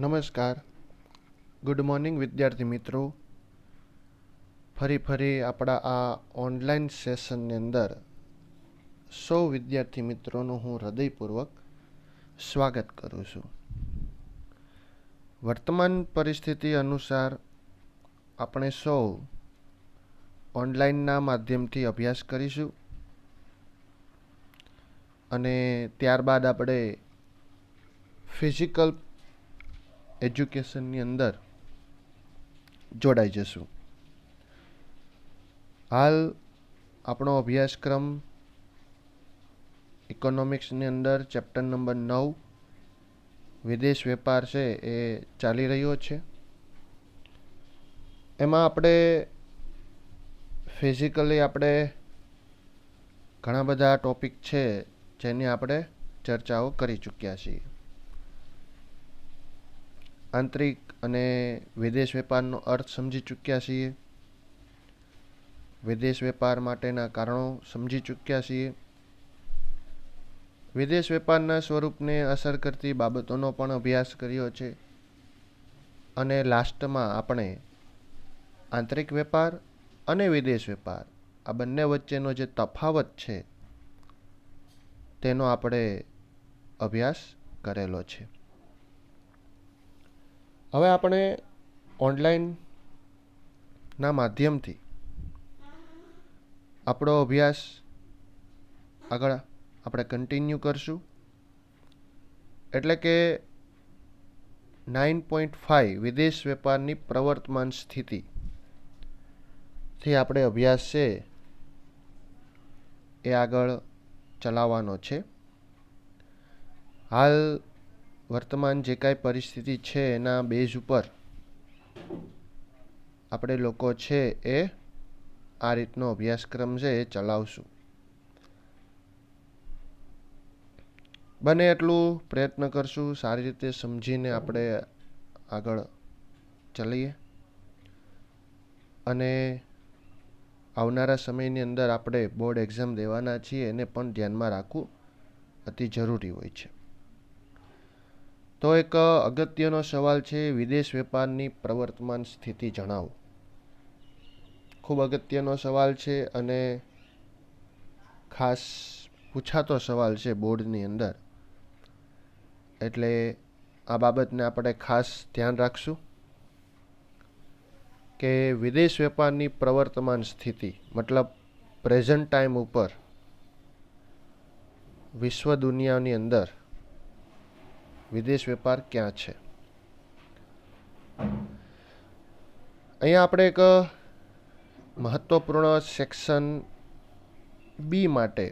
નમસ્કાર, good morning વિદ્યાર્થી મિત્રો. ફરી આપણા આ ઓનલાઈન સેશનની અંદર સૌ વિદ્યાર્થી મિત્રોનું હું હૃદયપૂર્વક સ્વાગત કરું છું. વર્તમાન પરિસ્થિતિ અનુસાર આપણે સૌ ઓનલાઈનના માધ્યમથી અભ્યાસ કરીશું અને ત્યારબાદ આપણે ફિઝિકલ એજ્યુકેશનની અંદર જોડાઈ જશું. હાલ આપણો અભ્યાસક્રમ ઇકોનોમિક્સની અંદર ચેપ્ટર નંબર 9 વિદેશ વેપાર છે એ ચાલી રહ્યો છે. એમાં આપણે ફિઝિકલી આપણે ઘણા બધા ટોપિક છે જેની આપણે ચર્ચાઓ કરી ચૂક્યા છીએ. આંતરિક અને વિદેશ વેપારનો અર્થ સમજી ચૂક્યા છીએ, વિદેશ વેપાર માટેના કારણો સમજી ચૂક્યા છીએ, વિદેશ વેપારના સ્વરૂપને અસર કરતી બાબતોનો પણ અભ્યાસ કર્યો છે અને લાસ્ટમાં આપણે આંતરિક વેપાર અને વિદેશ વેપાર આ બંને વચ્ચેનો જે તફાવત છે તેનો આપણે અભ્યાસ કરેલો છે. હવે આપણે ઓનલાઈનના માધ્યમથી આપણો અભ્યાસ આગળ આપણે કન્ટિન્યુ કરશું. એટલે કે 9.5 વિદેશ વેપારની પ્રવર્તમાન સ્થિતિથી આપણે અભ્યાસ છે એ આગળ ચલાવવાનો છે. હાલ વર્તમાન જે કાંઈ પરિસ્થિતિ છે એના બેઝ ઉપર આપણે લોકો છે એ આ રીતનો અભ્યાસક્રમ છે એ ચલાવશું. બને એટલું પ્રયત્ન કરશું સારી રીતે સમજીને આપણે આગળ ચાલીએ અને આવનારા સમયની અંદર આપણે બોર્ડ એક્ઝામ દેવાના છીએ એને પણ ધ્યાનમાં રાખવું અતિ જરૂરી હોય છે. તો એક અગત્યનો સવાલ છે, વિદેશ વેપારની પ્રવર્તમાન સ્થિતિ જણાવો. ખૂબ અગત્યનો સવાલ છે અને ખાસ પૂછાતો સવાલ છે બોર્ડની અંદર, એટલે આ બાબતને આપણે ખાસ ધ્યાન રાખશું કે વિદેશ વેપારની પ્રવર્તમાન સ્થિતિ મતલબ પ્રેઝન્ટ ટાઈમ ઉપર વિશ્વ દુનિયાની અંદર વિદેશ વેપાર ક્યાં છે. અહીંયા આપણે એક મહત્વપૂર્ણ સેક્શન બી માટે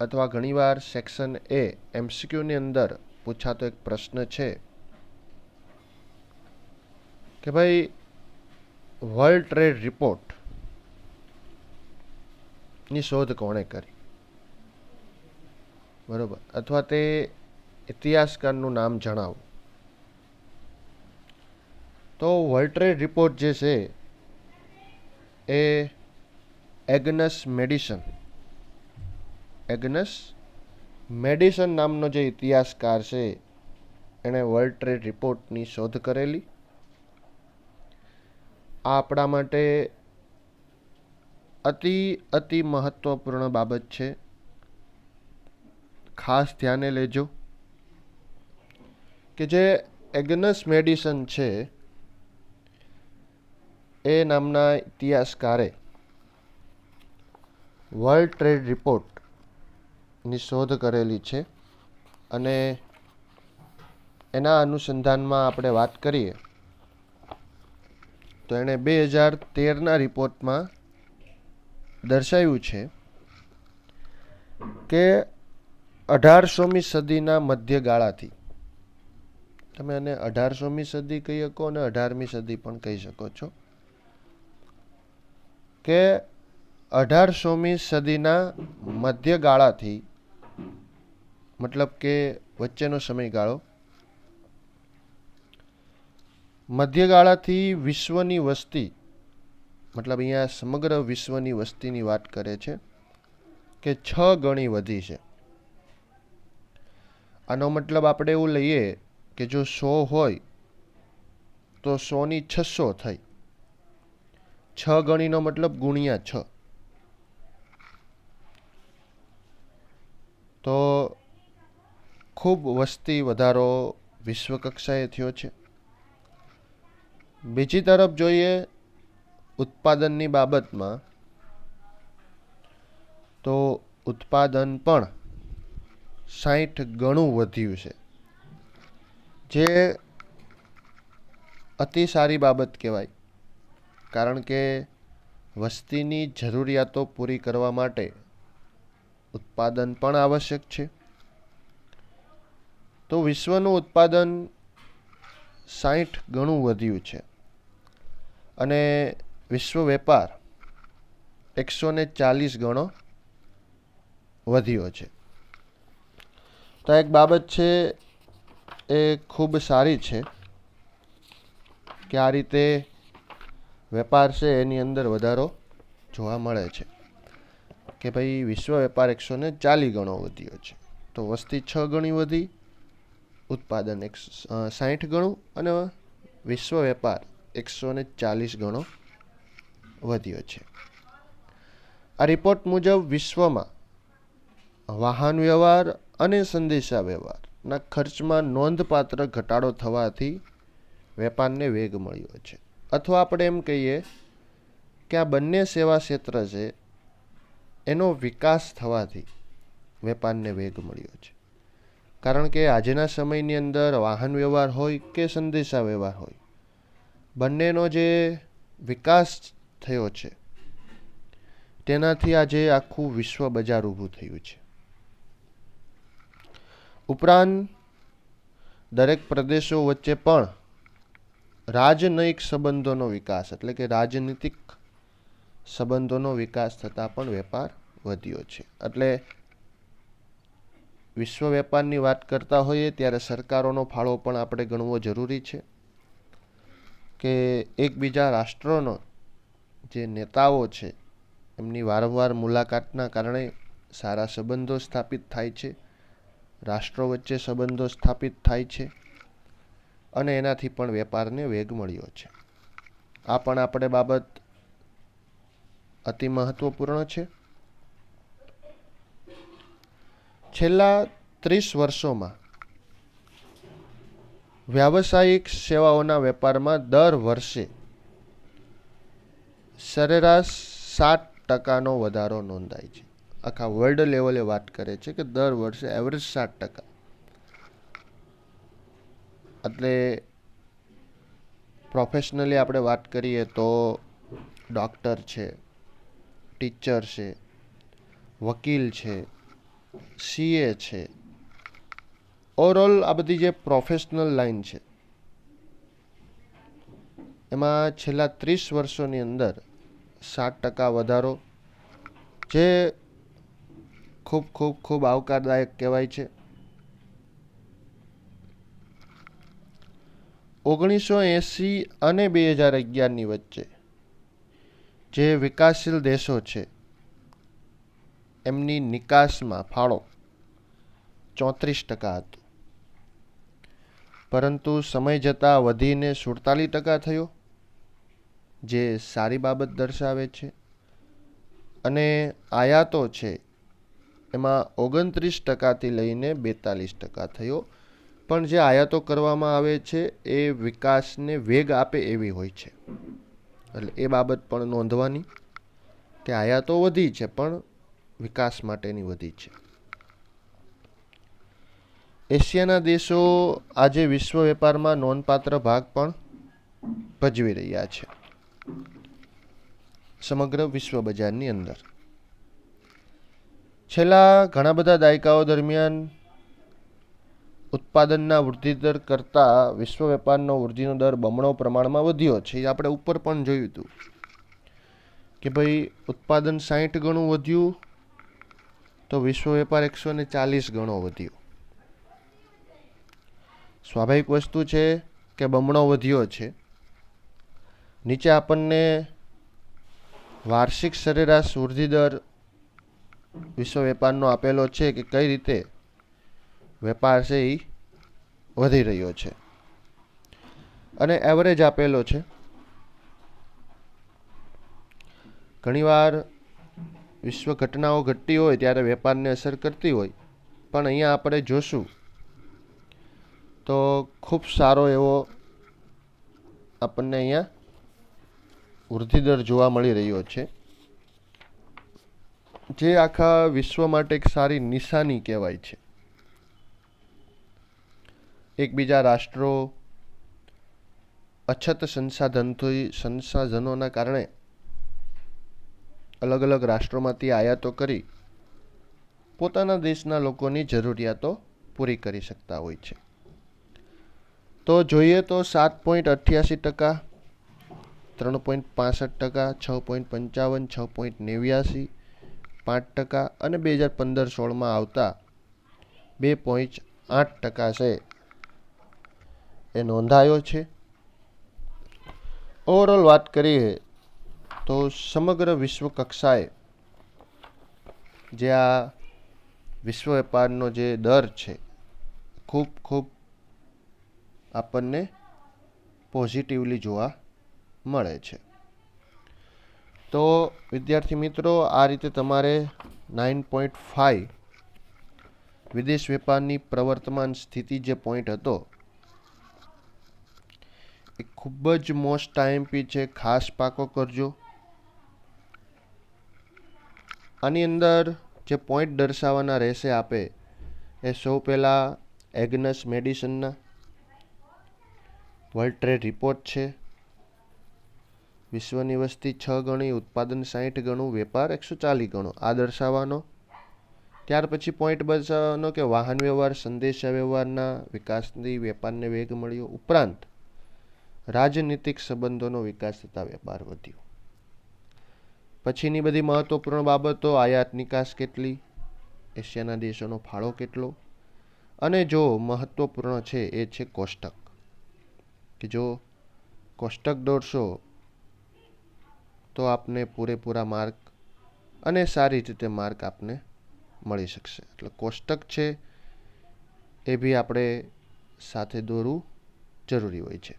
અથવા ઘણીવાર સેક્શન એ એમસીક્યુની અંદર પૂછાતો એક પ્રશ્ન છે કે ભાઈ વર્લ્ડ ટ્રેડ રિપોર્ટની શોધ કોણે કરી, બરોબર, અથવા તે ઇતિહાસકારનું નામ જણાવો. તો વર્લ્ડ ટ્રેડ રિપોર્ટ જે છે એ એગ્નસ મેડિસન નામનો જે ઇતિહાસકાર છે એણે વર્લ્ડ ટ્રેડ રિપોર્ટની શોધ કરેલી. આ આપણા માટે અતિ મહત્વપૂર્ણ બાબત છે, ખાસ ધ્યાને લેજો કે જે એગ્નસ મેડિસન છે એ નામના ઇતિહાસકારે વર્લ્ડ ટ્રેડ રિપોર્ટની શોધ કરેલી છે અને એના અનુસંધાનમાં આપણે વાત કરીએ તો એણે 2013ના રિપોર્ટમાં દર્શાવ્યું છે કે 18મી સદીના મધ્યગાળાથી, તમે એને 18મી સદી કહી શકો અને 18મી સદી પણ કહી શકો છો, કે 18મી સદીના મધ્યગાળાથી મતલબ કે વચ્ચેનો સમયગાળો, મધ્યગાળાથી વિશ્વની વસ્તી મતલબ અહીંયા સમગ્ર વિશ્વની વસ્તીની વાત કરે છે કે 6 ગણી વધી છે. આનો મતલબ આપણે એવું લઈએ કે જો 100 હોય તો 100 ની 600 થઈ. 6 ગણીનો મતલબ ગુણ્યા 6. તો ખૂબ વસ્તી વધારો વિશ્વ કક્ષાએ થયો છે. બીજી તરફ જોઈએ ઉત્પાદનની બાબતમાં, તો ઉત્પાદન પણ 60 ગણું વધ્યું છે, જે અતિ સારી બાબત કહેવાય. કારણ કે વસ્તીની જરૂરિયાતો પૂરી કરવા માટે ઉત્પાદન પણ આવશ્યક છે. તો વિશ્વનું ઉત્પાદન 60 ગણું વધ્યું છે અને વિશ્વ વેપાર 140 ગણો વધ્યો છે. તો એક બાબત છે એ ખૂબ સારી છે કે આ રીતે વેપાર છે એની અંદર વધારો જોવા મળે છે કે ભાઈ વિશ્વ વેપાર 140 ગણો વધ્યો છે. તો વસ્તી 6 ગણી વધી, ઉત્પાદન 60 ગણું અને વિશ્વ વેપાર 140 ગણો વધ્યો છે. આ રિપોર્ટ મુજબ વિશ્વમાં વાહન વ્યવહાર અને સંદેશા વ્યવહારના ખર્ચમાં નોંધપાત્ર ઘટાડો થવાથી વેપારને વેગ મળ્યો છે. અથવા આપણે એમ કહીએ કે આ બંને સેવા ક્ષેત્ર છે એનો વિકાસ થવાથી વેપારને વેગ મળ્યો છે. કારણ કે આજના સમયની અંદર વાહન વ્યવહાર હોય કે સંદેશા વ્યવહાર હોય, બંનેનો જે વિકાસ થયો છે તેનાથી આજે આખું વિશ્વ બજાર ઊભું થયું છે. ઉપરાંત દરેક પ્રદેશો વચ્ચે પણ રાજનયિક સંબંધોનો વિકાસ, એટલે કે રાજનીતિક સંબંધોનો વિકાસ થતાં પણ વેપાર વધ્યો છે. એટલે વિશ્વ વેપારની વાત કરતા હોઈએ ત્યારે સરકારોનો ફાળો પણ આપણે ગણવો જરૂરી છે કે એકબીજા રાષ્ટ્રોનો જે નેતાઓ છે એમની વારંવાર મુલાકાતના કારણે સારા સંબંધો સ્થાપિત થાય છે, રાષ્ટ્રો વચ્ચે સંબંધો સ્થાપિત થાય છે અને એનાથી પણ વેપારને વેગ મળ્યો છે. આ પણ આપણે બાબત અતિ મહત્વપૂર્ણ છે. છેલ્લા 30 વર્ષોમાં વ્યાવસાયિક સેવાઓના વેપારમાં દર વર્ષે સરેરાશ 7% વધારો નોંધાય છે. આખા વર્લ્ડ લેવલે વાત કરે છે કે દર વર્ષે એવરેજ 7%. એટલે પ્રોફેશનલી આપણે વાત કરીએ તો ડૉક્ટર છે, ટીચર છે, વકીલ છે, CA છે, ઓવરઓલ આ બધી જે પ્રોફેશનલ લાઈન છે એમાં છેલ્લા 30 વર્ષોની અંદર 7% વધારો, જે ખૂબ ખૂબ ખૂબ આવકારદાયક કહેવાય છે. 1980 અને 2011ની વચ્ચે જે વિકાસશીલ દેશો છે એમની નિકાસમાં ફાળો 34% હતો, પરંતુ સમય જતાં વધીને 47% થયો, જે સારી બાબત દર્શાવે છે. અને આયાતો છે એમાં 29%થી લઈને 42% થયો. પણ જે આયાતો કરવામાં આવે છે એ વિકાસને વેગ આપે એવી હોય છે. એટલે એ બાબત પણ નોંધવાની કે આયાતો વધી છે પણ વિકાસ માટેની વધી છે. એશિયાના દેશો આજે વિશ્વ વેપારમાં નોંધપાત્ર ભાગ પણ ભજવી રહ્યા છે સમગ્ર વિશ્વ બજારની અંદર. છેલ્લા ઘણા બધા દાયકાઓ દરમિયાન ઉત્પાદનના વૃદ્ધિ દર કરતાં વિશ્વ વેપારનો વૃદ્ધિનો દર બમણો પ્રમાણમાં વધ્યો છે. એ આપણે ઉપર પણ જોયું હતું કે ભાઈ ઉત્પાદન 60 ગણું વધ્યું તો વિશ્વ વેપાર 140 ગણો વધ્યો. સ્વાભાવિક વસ્તુ છે કે બમણો વધ્યો છે. નીચે આપણને વાર્ષિક સરેરાશ વૃદ્ધિ દર વિશ્વ વેપારનો આપેલો છે કે કઈ રીતે વેપાર છે એ વધી રહ્યો છે અને એવરેજ આપેલો છે. ઘણીવાર વિશ્વ ઘટનાઓ ઘટતી હોય ત્યારે વેપારને અસર કરતી હોય, પણ અહીંયા આપણે જોશું તો ખૂબ સારો એવો આપણને અહીંયા વૃદ્ધિદર જોવા મળી રહ્યો છે, જે આખા વિશ્વ માટે એક સારી નિશાની કહેવાય છે. એકબીજા રાષ્ટ્રો અછત સંસાધનોના કારણે અલગ અલગ રાષ્ટ્રોમાંથી આયાતો કરી પોતાના દેશના લોકોની જરૂરિયાતો પૂરી કરી શકતા હોય છે. તો જોઈએ તો 7.88%, 3.65%, 6.55%, 6.89%, 5% અને 2015-16માં આવતા 2.8% છે એ નોંધાયો છે. ઓવરઓલ વાત કરીએ તો સમગ્ર વિશ્વ કક્ષાએ જે આ વિશ્વ વેપારનો જે દર છે ખૂબ આપણને પોઝિટિવલી જોવા મળે છે. તો વિદ્યાર્થી મિત્રો, આ રીતે તમારે 9.5 વિદેશ વેપારની પ્રવર્તમાન સ્થિતિ જે પોઈન્ટ હતો એ ખૂબ જ મોસ્ટ આઈએમપી છે, ખાસ પાકો કરજો. આની અંદર જે પોઈન્ટ દર્શાવવાના રહેશે આપે એ સૌ પહેલાં એગ્નસ મેડિસનના વર્લ્ડ ટ્રેડ રિપોર્ટ છે. વિશ્વની વસ્તી 6 ગણી, ઉત્પાદન 60 ગણું, વેપાર 140 ગણો, આ દર્શાવવાનો. ત્યાર પછી પોઈન્ટ દર્શાવવાનો કે વાહન વ્યવહાર, સંદેશા વ્યવહારના વિકાસથી વેપારને વેગ મળ્યો, ઉપરાંત રાજનીતિક સંબંધોનો વિકાસ થતાં વેપાર વધ્યો. પછીની બધી મહત્વપૂર્ણ બાબતો, આયાત નિકાસ કેટલી, એશિયાના દેશોનો ફાળો કેટલો, અને જો મહત્વપૂર્ણ છે એ છે કોષ્ટક, કે જો કોષ્ટક દોરશો તો આપને પૂરેપૂરા માર્ક અને સારી રીતે માર્ક આપને મળી શકશે. એટલે કોષ્ટક છે એ બી આપણે સાથે દોરવું જરૂરી હોય છે.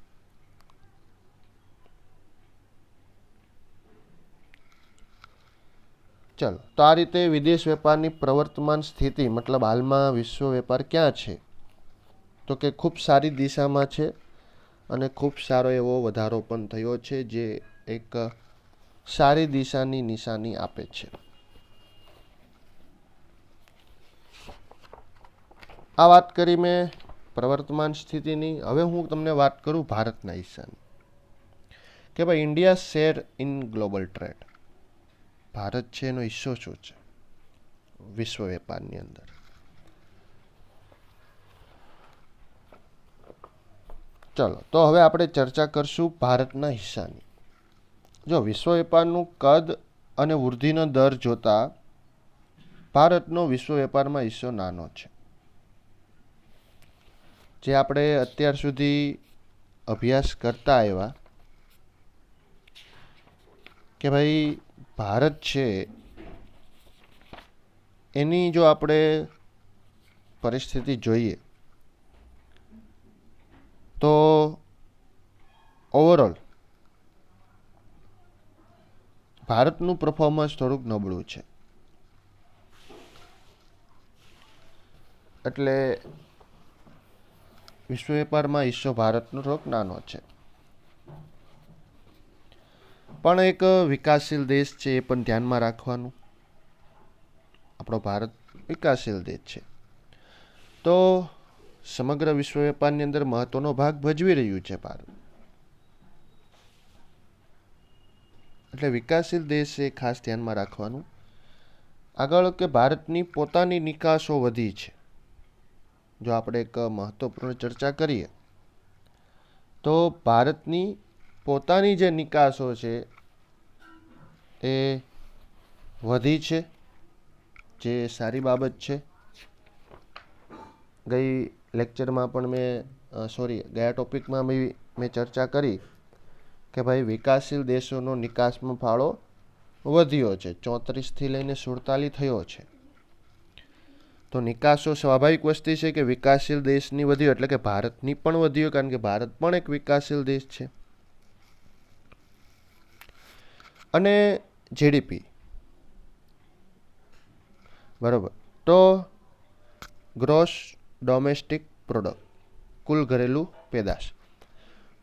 ચલો, તો આ રીતે વિદેશ વેપારની પ્રવર્તમાન સ્થિતિ, મતલબ હાલમાં વિશ્વ વેપાર ક્યાં છે, તો કે ખૂબ સારી દિશામાં છે અને ખૂબ સારો એવો વધારો પણ થયો છે, જે એક સારી દિશાની નિશાની આપે છે. આ વાત કરી મેં પ્રવર્તમાન સ્થિતિની. હવે હું તમને વાત કરું ભારતના હિસ્સાની, કે ભાઈ India share in global trade. Bharat છે એનો હિસ્સો શું છે વિશ્વ વેપારની અંદર. ચલો, તો હવે આપણે ચર્ચા કરશું ભારતના હિસ્સાની. જો વિશ્વ વેપારનું કદ અને વૃદ્ધિનો દર જોતા ભારતનો વિશ્વ વેપારમાં હિસ્સો નાનો છે. જે આપણે અત્યાર સુધી અભ્યાસ કરતા આવ્યા કે ભાઈ ભારત છે એની જો આપણે પરિસ્થિતિ જોઈએ તો ઓવરઓલ ભારતનું પરફોર્મન્સ થોડુંક નબળું છે. એટલે વિશ્વ વેપારમાં હિસ્સો ભારતનો થોડોક નાનો છે, પણ એક વિકાસશીલ દેશ છે એ પણ ધ્યાનમાં રાખવાનું. આપણો ભારત વિકાસશીલ દેશ છે તો સમગ્ર વિશ્વ વેપારની અંદર મહત્વનો ભાગ ભજવી રહ્યું છે ભારત. એટલે વિકાસશીલ દેશ છે ખાસ ધ્યાનમાં રાખવાનું. આગળ કે ભારતની પોતાની નિકાસો વધી છે. જો આપણે એક મહત્વપૂર્ણ ચર્ચા કરીએ તો ભારતની પોતાની જે નિકાસો છે એ વધી છે, જે સારી બાબત છે. ગયા ટોપિકમાં મેં ચર્ચા કરી કે ભાઈ વિકાસશીલ દેશોનો નિકાસમાં ફાળો વધ્યો છે, 34 થી લઈને 47 થયો છે. તો નિકાસો સ્વાભાવિક વસ્તુ છે કે વિકાસશીલ દેશની વધ્યો એટલે કે ભારતની પણ વધ્યો, કારણ કે ભારત પણ એક વિકાસશીલ દેશ છે. અને જીડીપી, બરાબર, તો ગ્રોસ ડોમેસ્ટિક પ્રોડક્ટ, કુલ ઘરેલું પેદાશ.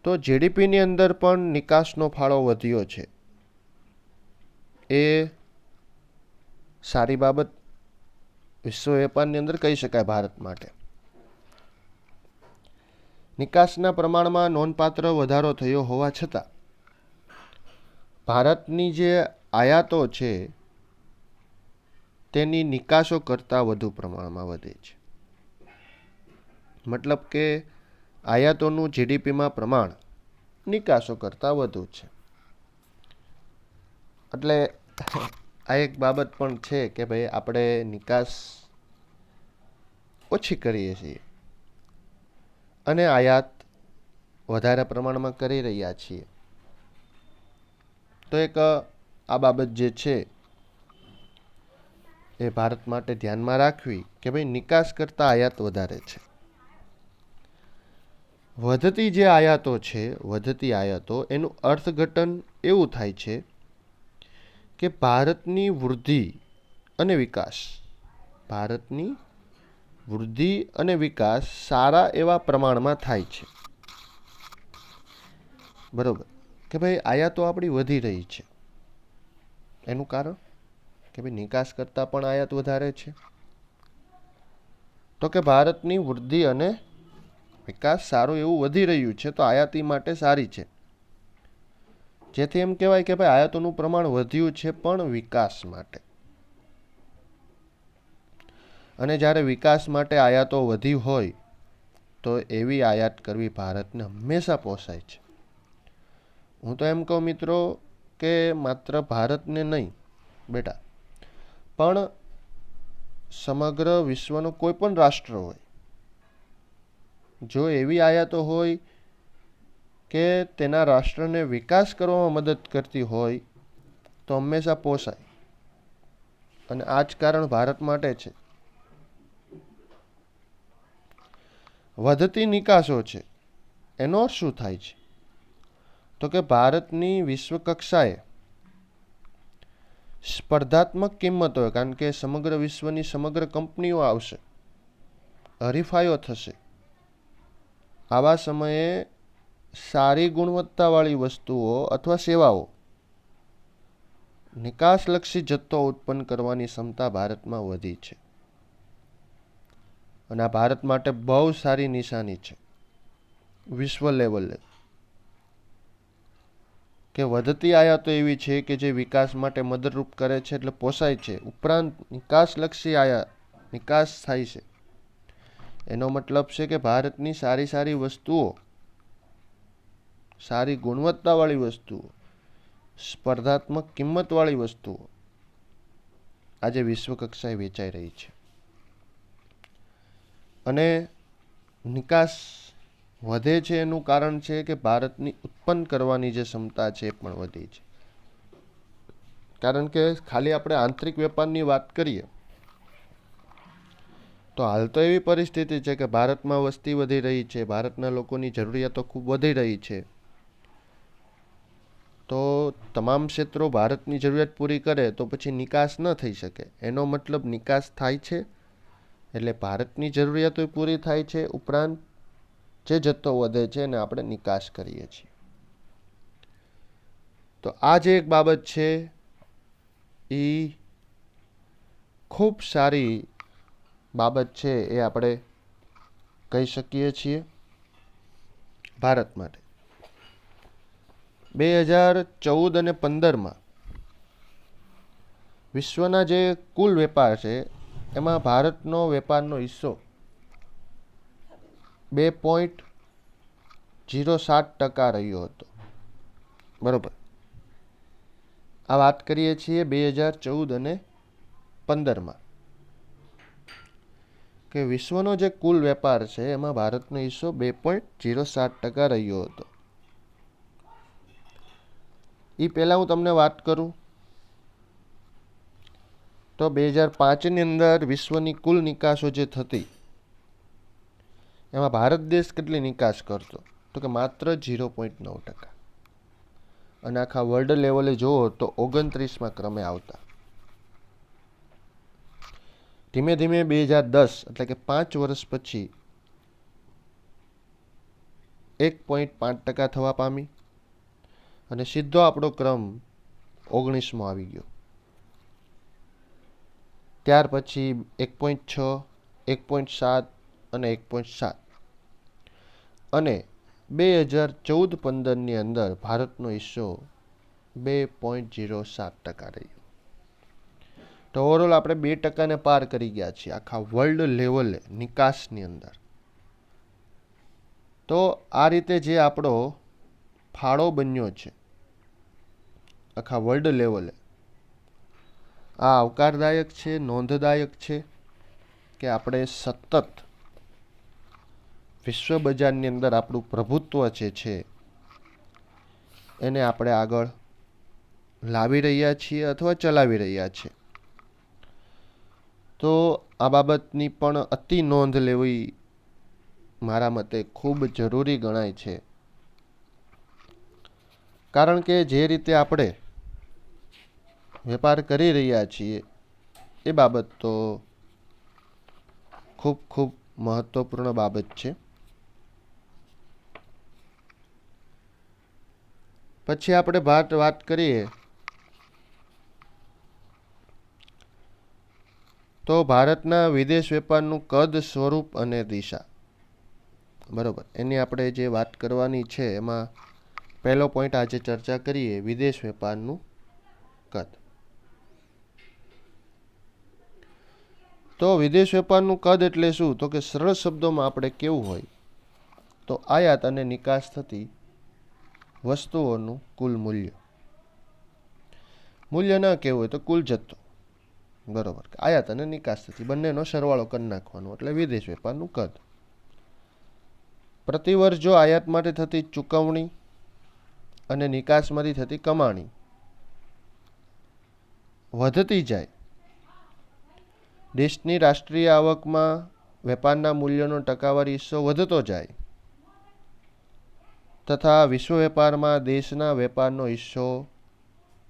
તો જીડીપીની અંદર પણ નિકાસનો ફાળો વધ્યો છે. એ સારી બાબત વિશ્વ વેપારની અંદર કહી શકાય ભારત માટે. નિકાસના પ્રમાણમાં નોંધપાત્ર વધારો થયો હોવા છતાં ભારતની જે આયાતો છે તેની નિકાસો કરતાં વધુ પ્રમાણમાં વધે છે. મતલબ કે આયાતોનું જીડીપીમાં પ્રમાણ નિકાસો કરતાં વધુ છે. એટલે આ એક બાબત પણ છે કે ભાઈ આપણે નિકાસ ઓછી કરીએ છીએ અને આયાત વધારે પ્રમાણમાં કરી રહ્યા છીએ. તો એક આ બાબત જે છે એ ભારત માટે ધ્યાનમાં રાખવી કે ભાઈ નિકાસ કરતાં આયાત વધારે છે. વધતી જે આયાતો છે, વધતી આયાતો, એનું અર્થઘટન એવું થાય છે કે ભારતની વૃદ્ધિ અને વિકાસ, ભારતની વૃદ્ધિ અને વિકાસ સારા એવા પ્રમાણમાં થાય છે. બરોબર, કે ભાઈ આયાતો આપણી વધી રહી છે. એનું કારણ કે ભાઈ નિકાસ કરતાં પણ આયાત વધારે છે. તો કે ભારતની વૃદ્ધિ અને વિકાસ સારું એવું વધી રહ્યું છે, તો આયાતી માટે સારી છે. જેથી એમ કહેવાય કે ભાઈ આયાતોનું પ્રમાણ વધ્યું છે પણ વિકાસ માટે. અને જ્યારે વિકાસ માટે આયાતો વધી હોય તો એવી આયાત કરવી ભારતને હંમેશા પોસાય છે. હું તો એમ કહું મિત્રો કે માત્ર ભારતને નહીં બેટા, પણ સમગ્ર વિશ્વનો કોઈ પણ રાષ્ટ્ર હોય, જો એવી આયાતો હોય કે તેના રાષ્ટ્રને વિકાસ કરવામાં મદદ કરતી હોય તો હંમેશા પોસાય. અને આ જ કારણ ભારત માટે છે. વધતી નિકાસો છે એનો અર્થ શું થાય છે? તો કે ભારતની વિશ્વ કક્ષાએ સ્પર્ધાત્મક કિંમત હોય, કારણ કે સમગ્ર વિશ્વની સમગ્ર કંપનીઓ આવશે, હરીફાઈઓ થશે. આવા સમયે સારી ગુણવત્તાવાળી વસ્તુઓ અથવા સેવાઓ નિકાસલક્ષી જથ્થો ઉત્પન્ન કરવાની ક્ષમતા ભારતમાં વધી છે. અને આ ભારત માટે બહુ સારી નિશાની છે વિશ્વ લેવલે, કે વધતી આયાતો એવી છે કે જે વિકાસ માટે મદદરૂપ કરે છે એટલે પોસાય છે. ઉપરાંત નિકાસલક્ષી નિકાસ થાય છે. એનો મતલબ છે કે ભારતની સારી સારી વસ્તુઓ, સારી ગુણવત્તાવાળી વસ્તુઓ, સ્પર્ધાત્મક કિંમતવાળી વસ્તુઓ આજે વિશ્વ કક્ષાએ વેચાઈ રહી છે. અને નિકાસ વધે છે એનું કારણ છે કે ભારતની ઉત્પન્ન કરવાની જે ક્ષમતા છે એ પણ વધી છે. કારણ કે ખાલી આપણે આંતરિક વેપારની વાત કરીએ તો હાલ તો એવી પરિસ્થિતિ છે કે ભારતમાં વસ્તી વધી રહી છે, ભારતના લોકોની જરૂરિયાતો ખૂબ વધી રહી છે. તો તમામ ક્ષેત્રો ભારતની જરૂરિયાત પૂરી કરે તો પછી નિકાસ ન થઈ શકે. એનો મતલબ નિકાસ થાય છે એટલે ભારતની જરૂરિયાતો પૂરી થાય છે, ઉપરાંત જે જથ્થો વધે છે એને આપણે નિકાસ કરીએ છીએ. તો આ જે એક બાબત છે એ ખૂબ સારી બાબત છે, એ આપણે કહી શકીએ છીએ ભારત માટે. 2014 અને 2015 વિશ્વના જે કુલ વેપાર છે એમાં ભારતનો વેપારનો હિસ્સો 2.07% રહ્યો હતો. બરોબર, આ વાત કરીએ છીએ 2014 અને 2015 કે વિશ્વનો જે કુલ વેપાર છે એમાં ભારતનો હિસ્સો 2.07% રહ્યો હતો. એ પહેલાં હું તમને વાત કરું તો 2005ની અંદર વિશ્વની કુલ નિકાસો જે થતી એમાં ભારત દેશ કેટલી નિકાસ કરતો, તો કે માત્ર 0.9%. અને આખા વર્લ્ડ લેવલે જુઓ તો 29મા ક્રમે આવતા. ધીમે ધીમે 2010 એટલે કે 5 વર્ષ પછી 1.5% થવા પામી અને સીધો આપણો ક્રમ 19મો આવી ગયો. ત્યાર પછી 1.6, 1.7 અને 1.7 અને 2014-15ની અંદર ભારતનો હિસ્સો 2.07% રહ્યો. તો ઓવરઓલ આપણે 2%ને પાર કરી ગયા છીએ આખા વર્લ્ડ લેવલે નિકાસની અંદર. તો આ રીતે જે આપણો ફાળો બન્યો છે આખા વર્લ્ડ લેવલે, આ આવકારદાયક છે, નોંધદાયક છે કે આપણે સતત વિશ્વ બજારની અંદર આપણું પ્રભુત્વ જે છે એને આપણે આગળ લાવી રહ્યા છીએ અથવા ચલાવી રહ્યા છીએ. તો આ બાબતની પણ અતિ નોંધ લેવી મારા મતે ખૂબ જરૂરી ગણાય છે. કારણ કે જે રીતે આપણે વેપાર કરી રહ્યા છીએ એ બાબત તો ખૂબ ખૂબ મહત્વપૂર્ણ બાબત છે. પછી આપણે વાત કરીએ તો ભારતના વિદેશ વેપારનું કદ, સ્વરૂપ અને દિશા. બરોબર, એની આપણે જે વાત કરવાની છે એમાં પહેલો પોઈન્ટ આજે ચર્ચા કરીએ વિદેશ વેપારનું કદ. તો વિદેશ વેપારનું કદ એટલે શું, તો કે સરળ શબ્દોમાં આપણે કેવું હોય તો આયાત અને નિકાસ થતી વસ્તુઓનું કુલ મૂલ્ય. મૂલ્ય ન કહેવું હોય તો કુલ જથ્થો. બરોબર, આયાત અને નિકાસ થતી બંનેનો સરવાળો કરી નાખવાનો એટલે વિદેશ વેપારનું કદ. પ્રતિવર્ષ જો આયાત માટે થતી ચૂકવણી અને નિકાસમાંથી થતી કમાણી વધતી જાય, દેશની રાષ્ટ્રીય આવકમાં વેપારના મૂલ્યનો ટકાવારી હિસ્સો વધતો જાય તથા વિશ્વ વેપારમાં દેશના વેપારનો હિસ્સો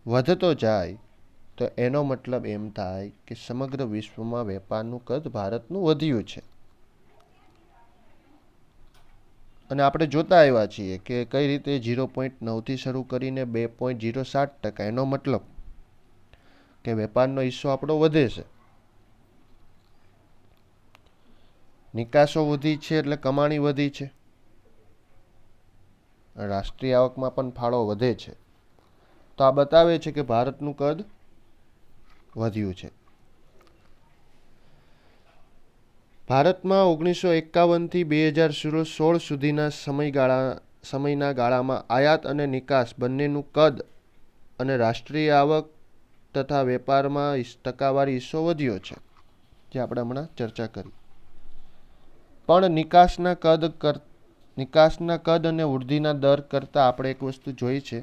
વધતો જાય, તો એનો મતલબ એમ થાય કે સમગ્ર વિશ્વમાં વેપારનું કદ ભારતનું વધ્યું છે. અને આપણે જોતા આવ્યા છીએ કે કઈ રીતે 0.9થી શરૂ કરીને 2.07%. એનો મતલબ કે વેપારનો હિસ્સો આપણો વધે છે. નિકાસો વધી છે એટલે કમાણી વધી છે, રાષ્ટ્રીય આવકમાં પણ ફાળો વધે છે. તો આ બતાવે છે કે ભારતનું કદ વધ્યું છે. ભારતમાં 1951થી 2016 સુધીના સમયના ગાળામાં આયાત અને નિકાસ બંનેનું કદ અને રાષ્ટ્રીય આવક તથા વેપારમાં ટકાવારી હિસ્સો વધ્યો છે, જે આપણે હમણાં ચર્ચા કરી. પણ નિકાસના કદ અને વૃદ્ધિના દર કરતાં આપણે એક વસ્તુ જોઈ છે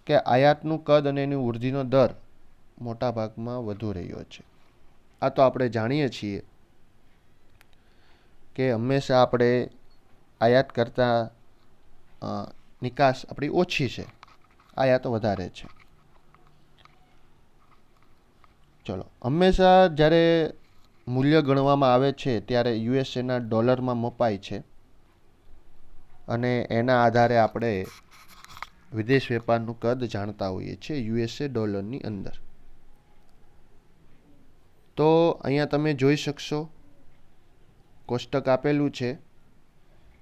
કે આયાતનું કદ અને એની વૃદ્ધિનો દર મોટા ભાગમાં વધુ રહ્યો છે. આ તો આપણે જાણીએ છીએ કે હંમેશા આપણે આયાત કરતાં નિકાસ આપણી ઓછી છે, આયાત વધારે છે. ચલો, હંમેશા જ્યારે મૂલ્ય ગણવામાં આવે છે ત્યારે યુએસએના ડોલરમાં મપાય છે અને એના આધારે આપણે વિદેશ વેપારનું કદ જાણતા હોઈએ છીએ યુએસએ ડોલરની અંદર. તો અહીંયા તમે જોઈ શકશો કોષ્ટક આપેલું છે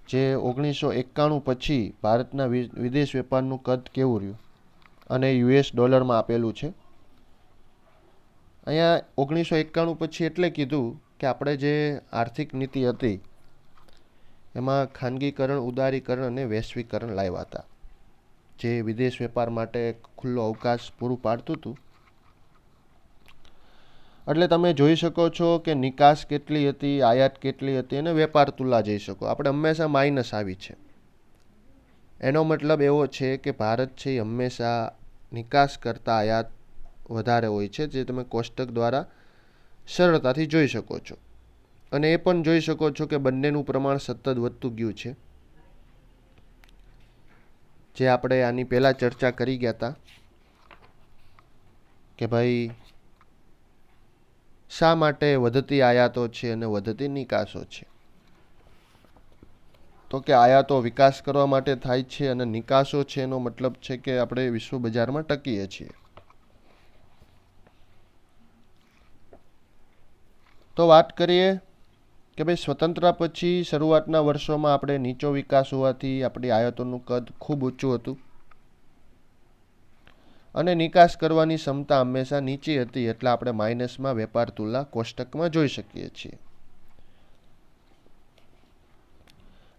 જે 1991 પછી ભારતના વિદેશ વેપારનું કદ કેવું રહ્યું અને યુએસ ડોલરમાં આપેલું છે. અહીંયા 1991 પછી એટલે કીધું કે આપણે જે આર્થિક નીતિ હતી એમાં ખાનગીકરણ, ઉદારીકરણ અને વૈશ્વિકરણ લાવ્યા હતા, જે વિદેશ વેપાર માટે ખુલ્લો અવકાશ પૂરું પાડતું હતું. એટલે તમે જોઈ શકો છો કે નિકાસ કેટલી હતી, આયાત કેટલી હતી અને વેપાર તુલા જઈ શકો. આપણે હંમેશા માઇનસ આવી છે. એનો મતલબ એવો છે કે ભારત છે એ હંમેશા નિકાસ કરતાં આયાત વધારે હોય છે, જે તમે કોષ્ટક દ્વારા સરળતાથી જોઈ શકો છો. અને એ પણ જોઈ શકો છો કે બંનેનું પ્રમાણ સતત વધતું ગયું છે, જે આપણે આની પહેલાં ચર્ચા કરી ગયા હતા કે ભાઈ શા માટે વધતી આયાતો છે અને વધતી નિકાસો છે. તો કે આયાતો વિકાસ કરવા માટે થાય છે અને નિકાસો છે એનો મતલબ છે કે આપણે વિશ્વ બજારમાં ટકીએ છીએ. તો વાત કરીએ કે ભાઈ સ્વતંત્રતા પછી શરૂઆતના વર્ષોમાં આપણે નીચો વિકાસ હોવાથી આપણી આયાતોનું કદ ખૂબ ઊંચું હતું અને નિકાસ કરવાની ક્ષમતા હંમેશા નીચી હતી, એટલે આપણે માઇનસમાં વેપાર તુલના કોષ્ટકમાં જોઈ શકીએ છીએ.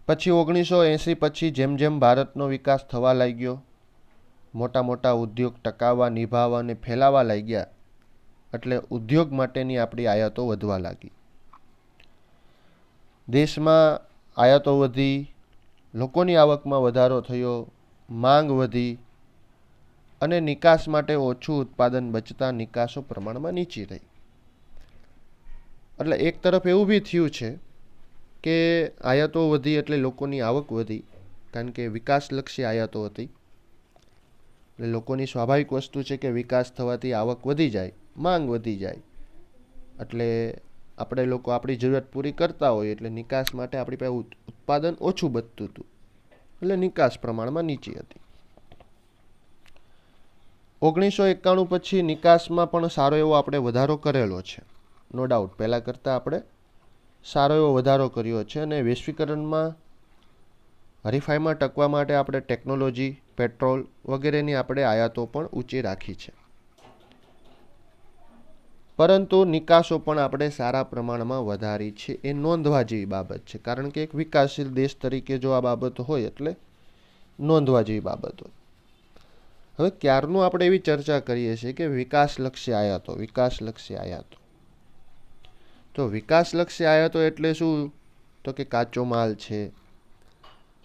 પછી 1980 પછી જેમ જેમ ભારતનો વિકાસ થવા લાગ્યો, મોટા મોટા ઉદ્યોગ ટકાવવા, નિભાવવા અને ફેલાવા લાગ્યા, એટલે ઉદ્યોગ માટેની આપણી આયાતો વધવા લાગી. દેશમાં આયાતો વધી, લોકોની આવકમાં વધારો થયો, માંગ વધી અને નિકાસ માટે ઓછું ઉત્પાદન બચતા નિકાસો પ્રમાણમાં નીચી રહી. એટલે એક તરફ એવું બી થયું છે કે આયાતો વધી એટલે લોકોની આવક વધી, કારણ કે વિકાસલક્ષી આયાતો હતી. એટલે લોકોની સ્વાભાવિક વસ્તુ છે કે વિકાસ થવાથી આવક વધી જાય, માંગ વધી જાય, એટલે આપણે લોકો આપણી જરૂરિયાત પૂરી કરતા હોય, એટલે નિકાસ માટે આપણી પાસે ઉત્પાદન ઓછું બચતું હતું, એટલે નિકાસ પ્રમાણમાં નીચી હતી. 1991 પછી નિકાસમાં પણ સારો એવો આપણે વધારો કરેલો છે, નો ડાઉટ. પહેલાં કરતાં આપણે સારો એવો વધારો કર્યો છે અને વૈશ્વિકરણમાં હરીફાઈમાં ટકવા માટે આપણે ટેકનોલોજી, પેટ્રોલ વગેરેની આપણે આયાતો પણ ઊંચી રાખી છે. પરંતુ નિકાસો પણ આપણે સારા પ્રમાણમાં વધારી છે, એ નોંધવા જેવી બાબત છે, કારણ કે એક વિકાસશીલ દેશ તરીકે જો આ બાબત હોય એટલે નોંધવા જેવી બાબત હોય. હવે ક્યારનું આપણે એવી ચર્ચા કરીએ છીએ કે વિકાસલક્ષી આયાતો, વિકાસલક્ષી આયાતો. તો વિકાસલક્ષી આયાતો એટલે શું? તો કે કાચો માલ છે,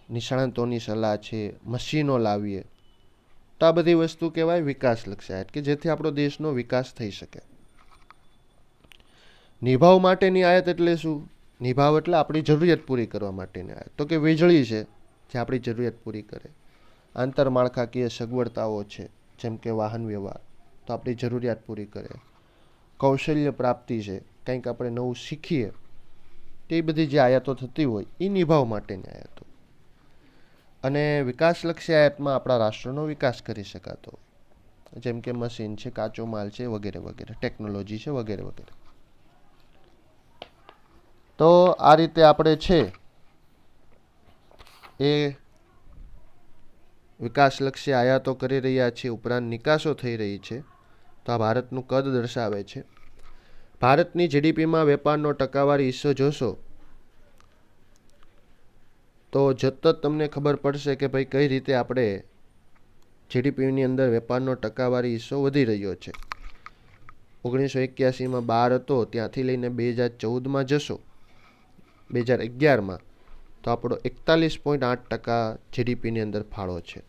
નિષ્ણાતોની સલાહ છે, મશીનો લાવીએ, તો આ બધી વસ્તુ કહેવાય વિકાસલક્ષી આયાત, કે જેથી આપણો દેશનો વિકાસ થઈ શકે. નિભાવ માટેની આયાત એટલે શું? નિભાવ એટલે આપણી જરૂરિયાત પૂરી કરવા માટેની આયાત. તો કે વીજળી છે, જે આપણી જરૂરિયાત પૂરી કરે. આંતરમાળખાકીય સગવડતાઓ છે, જેમ કે વાહન વ્યવહાર, તો આપણી જરૂરિયાત પૂરી કરે. કૌશલ્ય પ્રાપ્તિ છે, કંઈક આપણે નવું શીખીએ, તે બધી જે આયાતો થતી હોય એ નિભાવ માટેની આયાતો. અને વિકાસલક્ષી આયાતમાં આપણા રાષ્ટ્રનો વિકાસ કરી શકાતો, જેમ કે મશીન છે, કાચો માલ છે, વગેરે વગેરે, ટેકનોલોજી છે, વગેરે વગેરે. તો આ રીતે આપણે છે એ વિકાસલક્ષી આયાતો કરી રહ્યા છીએ, ઉપરાંત નિકાસો થઈ રહી છે. તો આ ભારતનું કદ દર્શાવે છે. ભારતની જીડીપીમાં વેપારનો ટકાવારી હિસ્સો જોશો તો જત તમને ખબર પડશે કે ભાઈ કઈ રીતે આપણે જીડીપીની અંદર વેપારનો ટકાવારી હિસ્સો વધી રહ્યો છે. 1981માં 12 હતો, ત્યાંથી લઈને 2014માં જશો, 2011માં, તો આપણો 41.8% જીડીપીની અંદર ફાળો છે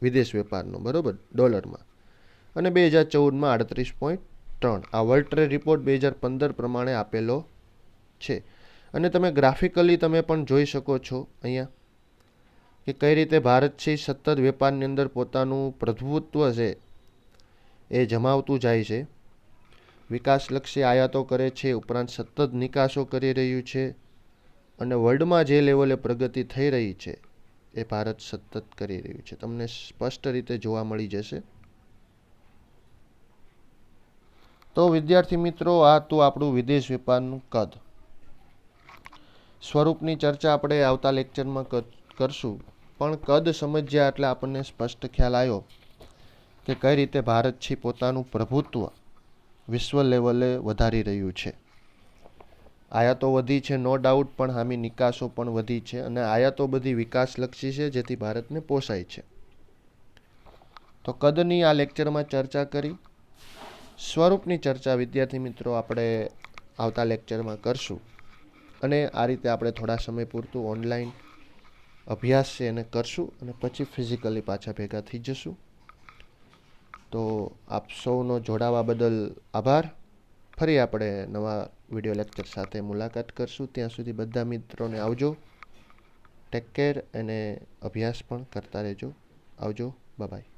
વિદેશ વેપારનો, બરોબર, ડોલરમાં. અને 2014માં 38.3. આ વર્લ્ડ ટ્રેડ રિપોર્ટ 2015 પ્રમાણે આપેલો છે. અને તમે ગ્રાફિકલી તમે પણ જોઈ શકો છો અહીંયા કે કઈ રીતે ભારત છે સતત વેપારની અંદર પોતાનું પ્રભુત્વ છે એ જમાવતું જાય છે. વિકાસલક્ષી આયાતો કરે છે, ઉપરાંત સતત નિકાસો કરી રહ્યું છે, અને વર્લ્ડમાં જે લેવલે પ્રગતિ થઈ રહી છે એ ભારત સતત કરી રહ્યું છે. તમને સ્પષ્ટ રીતે જોવા મળી જશે. તો વિદ્યાર્થી મિત્રો, આ હતું આપણું વિદેશ વેપારનું કદ. સ્વરૂપની ચર્ચા આપણે આવતા લેક્ચરમાં કરશું, પણ કદ સમજ્યા એટલે આપણને સ્પષ્ટ ખ્યાલ આવ્યો કે કઈ રીતે ભારત છે પોતાનું પ્રભુત્વ વિશ્વ લેવલે વધારી રહ્યું છે. આયાતો વધી છે, નો ડાઉટ, પણ હામી નિકાસો પણ વધી છે, અને આયાતો બધી વિકાસલક્ષી છે, જેથી ભારતને પોસાય છે. તો કદની આ લેક્ચરમાં ચર્ચા કરી. સ્વરૂપની ચર્ચા વિદ્યાર્થી મિત્રો આપણે આવતા લેક્ચરમાં કરશું, અને આ રીતે આપણે થોડા સમય પૂરતું ઓનલાઈન અભ્યાસ છે એને કરશું, અને પછી ફિઝિકલી પાછા ભેગા થઈ જશું. તો આપ સૌનો જોડાવા બદલ આભાર. ફરી આપણે નવા વિડીયો લેક્ચર સાથે મુલાકાત કરશું. ત્યાં સુધી બધા મિત્રોને આવજો. ટેક કેર અને અભ્યાસ પણ કરતા રહેજો. આવજો. બાય.